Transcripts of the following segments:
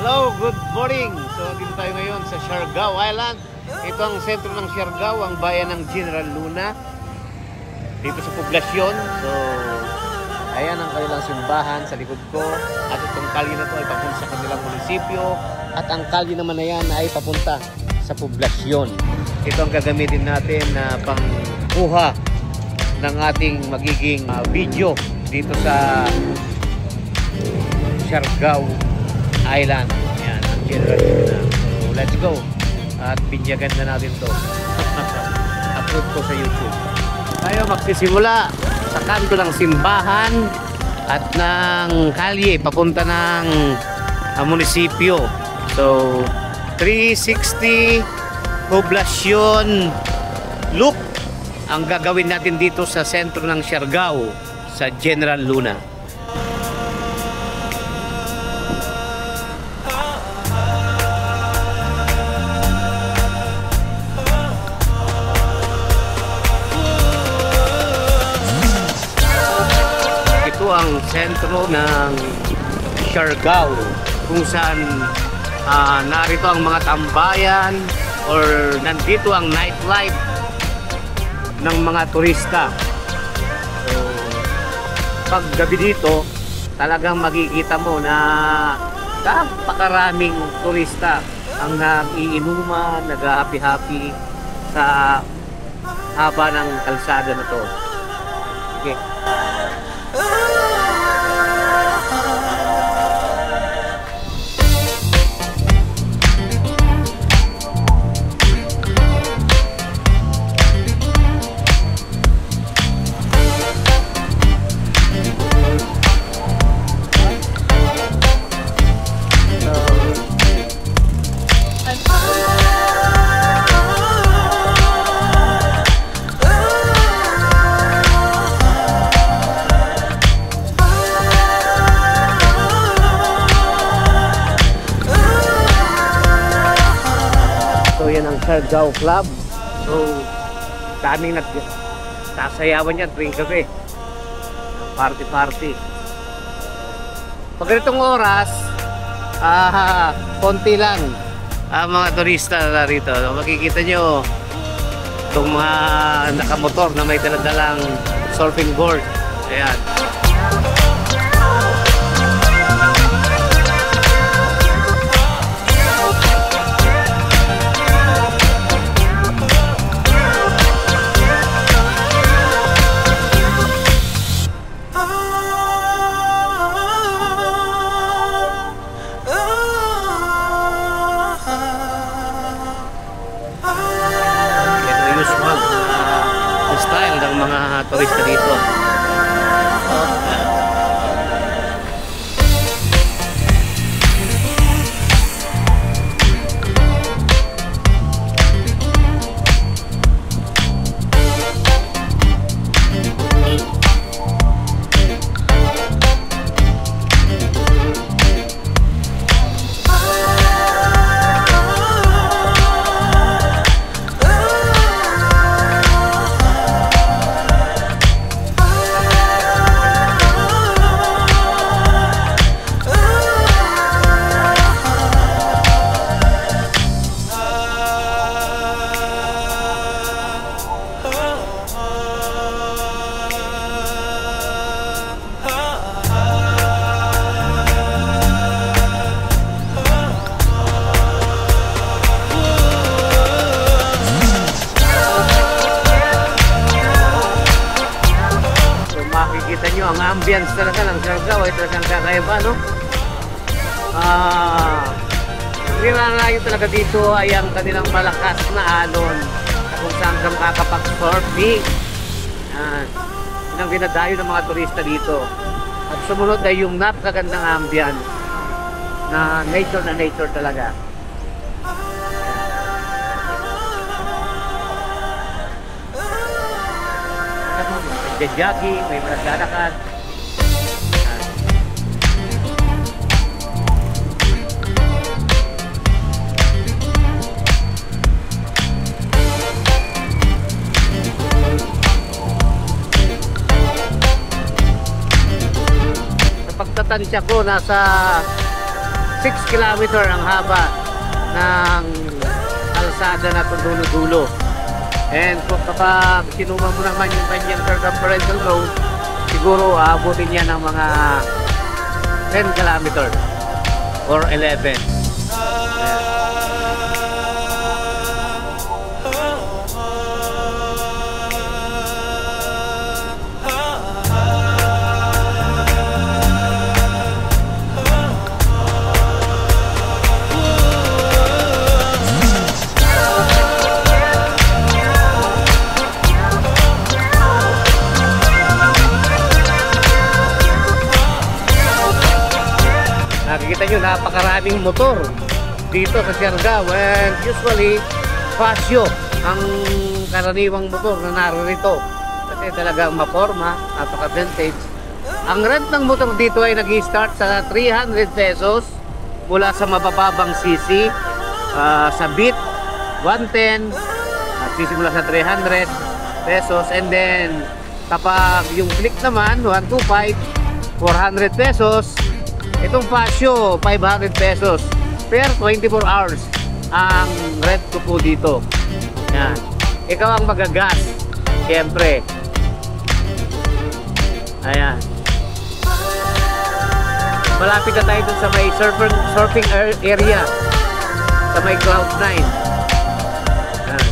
Hello, good morning. So dito tayo ngayon sa Siargao Island. Ito ang sentro ng Siargao, ang bayan ng General Luna. Dito sa poblasyon. So ayan ang kanilang simbahan sa likod ko. At itong kalye na ito ay papunta sa kanilang munisipyo. At ang kalye naman na yan ay papunta sa poblasyon. Ito ang gagamitin natin na pangkuha ng ating magiging video dito sa Siargao Island. Yan, ang General Luna. So let's go. At binyagan na natin to. Upload ko sa YouTube. Tayo magsisimula sa kanto ng simbahan at ng kalye papunta ng munisipyo. So 360 poblasyon loop ang gagawin natin dito sa sentro ng Siargao sa General Luna. Ito ang sentro ng Siargao kung saan narito ang mga tambayan or nandito ang nightlife ng mga turista. So pag gabi dito talagang makikita mo na napakaraming turista ang nag-iinuman, nag-happy-happy sa haba ng kalsada na to. Okay. Yan ang Siargao Club. So daming nagsasayawan yan tuwing gabi. Party. Pag ganitong oras, konti lang ang mga turista na rito. Makikita nyo itong mga nakamotor na may daladalang surfing board. Ayan. Style ng mga turista dito. Makikita nyo ang ambience talaga ng Siargao ay talagang kakaiba, no? Nilalayo talaga dito ay ang kanilang malakas na alon kung saan ka makakapag-surfing. Yun ang dinadayo ng mga turista dito. At sumunod ay yung napakagandang ambience na nature talaga. May jogging, may naglalakad. Sa pagtatansya ko, nasa 6 kilometer ang haba ng kalsada na ito dulo-dulo. And kung kapag sinuma mo naman yung kanyang circumferential road, siguro aabutin niya ng mga 10 kilometer or 11. Nakikita nyo, napakaraming motor dito sa Siargao, and usually Pasio ang karaniwang motor na narito kasi talagang maporma, napaka-vintage. Ang rent ng motor dito ay nag-start sa 300 pesos mula sa mabababang CC, sa Beat 110 at sisimula sa 300 pesos, and then kapag yung Click naman 125, 400 pesos. Itong Pasio, 500 pesos per 24 hours ang rent ko po dito. Yan. Ikaw ang magagas, siyempre. Ayan. Malapit na tayo dun sa may surfing area, sa may Cloud9. Ayan.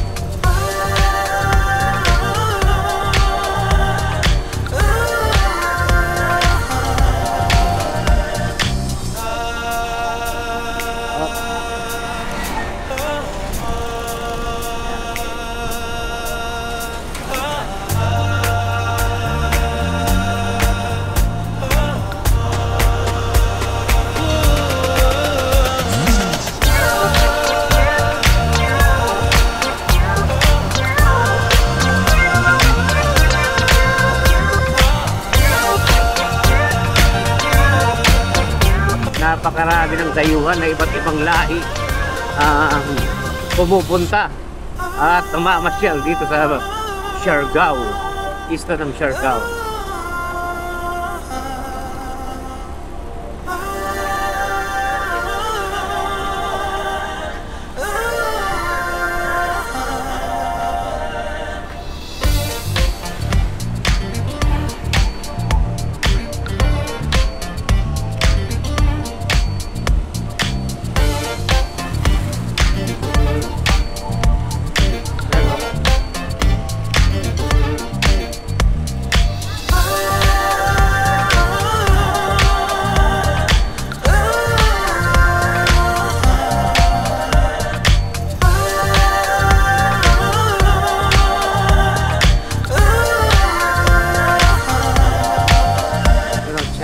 Napakarami ng dayuhan na iba't ibang lahi ang pumupunta at namamasyal dito sa Siargao, isla ng Siargao.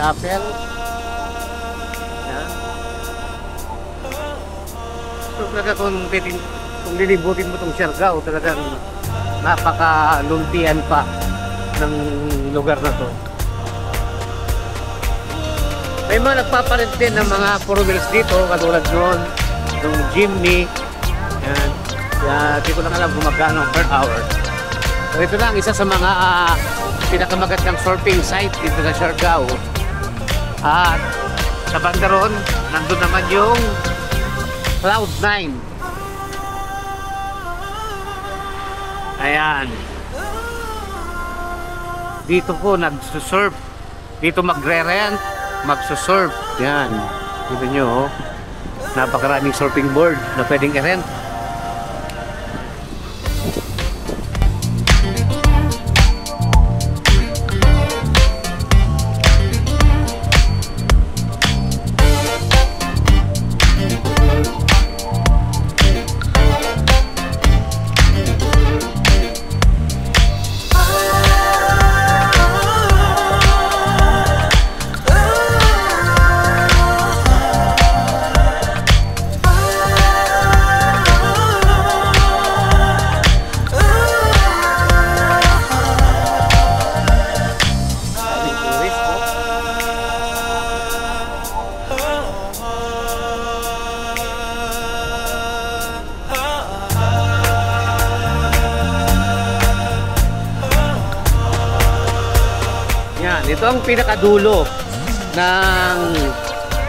Chapel. Yan. So talaga kung lilibutin mo itong Siargao, talagang napaka-luntian pa ng lugar na to. May mga nagpapalit din ng mga 4 wheels dito, katulad noon, ng Jimny. Yan. Kaya di ko lang alam kung magkano per hour. So ito lang, isa sa mga pinakamagandang surfing site dito sa Siargao. At sa banda ron, nandun naman yung Cloud9. Ayan. Dito po nagsusurf. Dito magre-rent, magsusurf. Yan. Dito nyo, oh. Napakaraming surfing board na pwedeng i-rent. Ito ang pinakadulo ng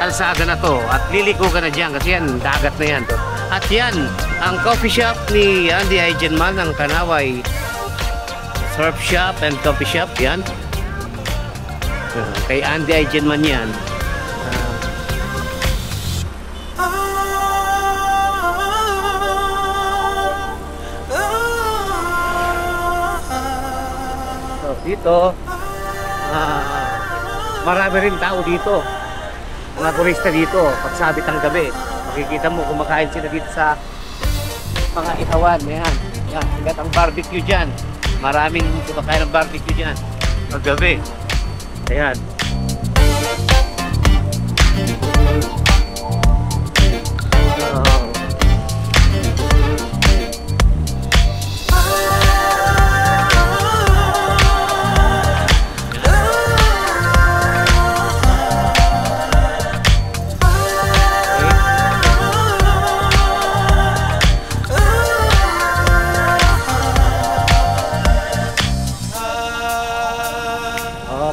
kalsada na to at liliko ka na dyan kasi yan, dagat na yan to. At yan, ang coffee shop ni Andy Eigenman ng Kanaway Surf Shop and Coffee Shop, yan. Kay Andy Eigenman yan. So, dito, marami rin tao dito. Mga turista dito, pagsabit ng gabi. Makikita mo, kumakain sila dito sa mga ihawan. Yan, yan, sigat ang barbecue dyan. Maraming kumakain ng barbecue dyan paggabi. Ayan.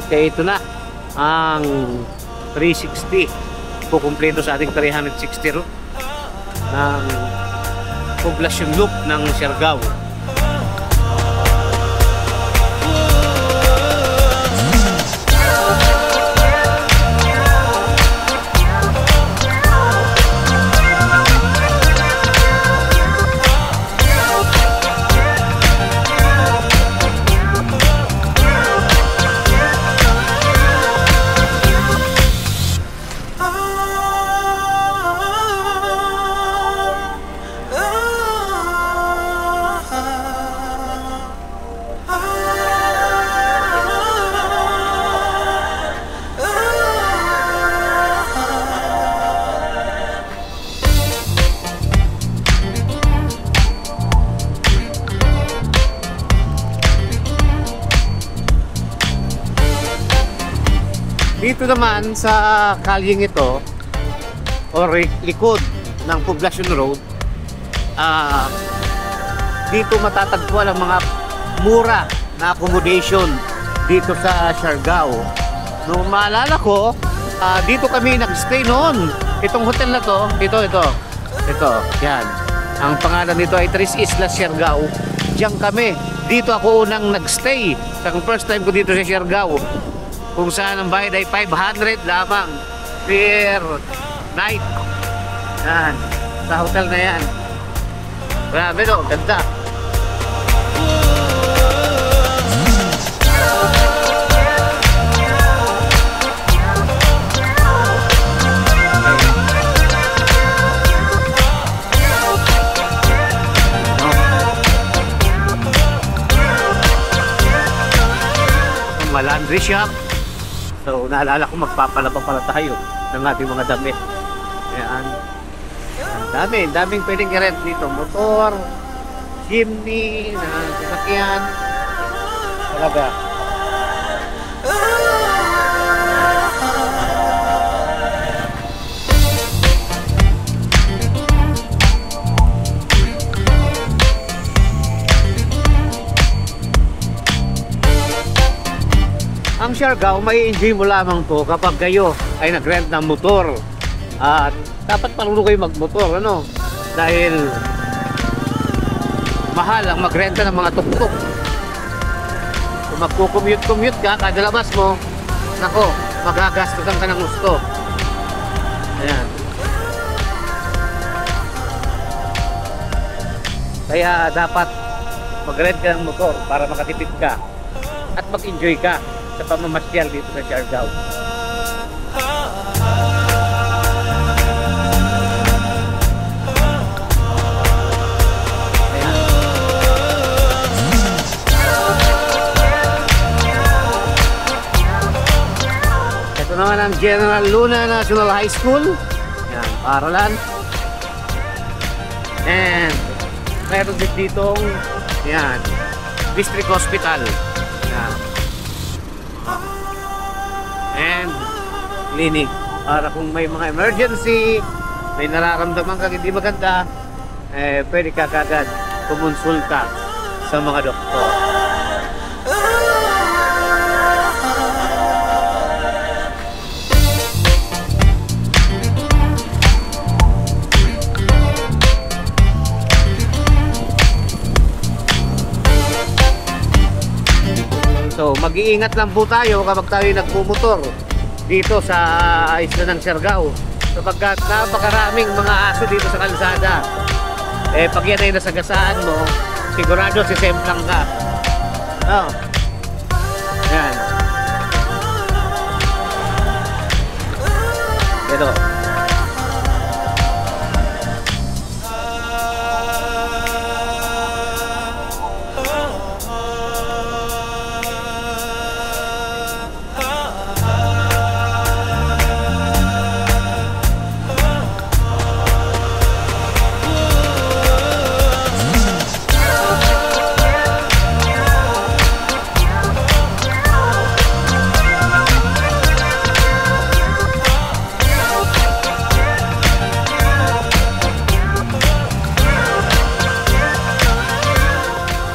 Okay, ito na ang 360 kukumpleto sa ating 360 route ng Poblacion Loop ng Siargao. Dito naman sa kalyeng ito o likod ng Poblacion Road, dito matatagpuan ang mga mura na accommodation dito sa Siargao. Nung maalala ko, dito kami nagstay noon. Itong hotel na to, ito, yan. Ang pangalan nito ay Tres Islas Siargao. Diyan kami. Dito ako unang nagstay. Sa first time ko dito sa Siargao. Kung saan ang bayad ay 500 lamang per night. Yan. Sa hotel na yan. Grabe no, ganda. Laundry shop. So, naalala ko magpapalaba pala tayo ng ating mga damit. Ayan. Ang daming pwedeng i-rent dito. Motor, chimney, sasakyan. Talaga. Ang Siargao, may enjoy mo lamang to kapag kayo ay nag-rent ng motor. At dapat marunong kayo magmotor, ano? Dahil mahal ang magrenta ng mga tuk-tuk. Kung magkukommute ka, kada labas mo, nako, magagastusan ka ng gusto. Ayan. Kaya dapat mag-rent ka ng motor para makatipid ka at mag-enjoy ka sa pamamasyal dito sa Siargao. Ayan. Ito naman ang General Luna National High School. Ayan, paaralan. And meron din ditong ayan, District Hospital. Ayan. And clinic para kung may mga emergency, may nararamdaman kang hindi maganda, pwede ka kagad kumonsulta sa mga doktor. mag-iingat lang po tayo kapag tayo nagpumotor dito sa isla ng Siargao. Sapagkat napakaraming mga aso dito sa kalsada. Pag yan ay nasagasaan mo, sigurado sisemplang ka. Oh. Yan. Ito.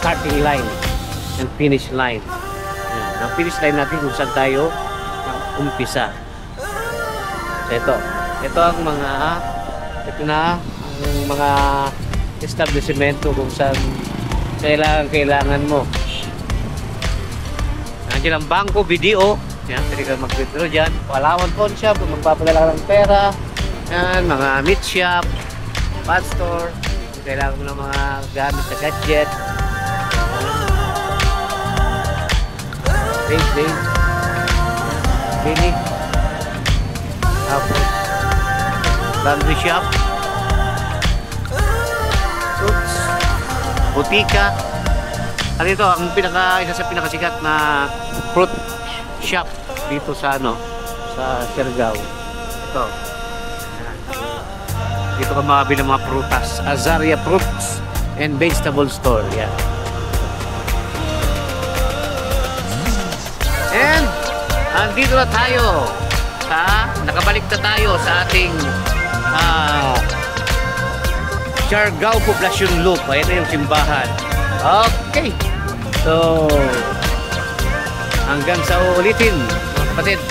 Starting line and finish line. Yan. Ang finish line natin kung saan tayo umpisa. Ito ang mga ang mga establishmento kung saan kailangan mo. Nandiyan ang bangko, video. Yan, pwede ka mag-withdraw dyan. Palawan pawn shop, kung magpapadala ka ng pera. Yan, mga meat shop, pet store. Kung kailangan mo ng mga gamit na gadget. Clinic, tapos laundry shop, suits, butika. At ito ang isa sa pinakasikat na fruit shop dito sa sa Siargao. Ito. Dito ka makabili ng mga prutas, Azaria Fruits and Vegetable Store. Yan. And andito na tayo nakabalik na tayo sa ating Siargao Poblacion Loop. Ayan na yung simbahan. Okay. So hanggang sa ulitin mga kapatid.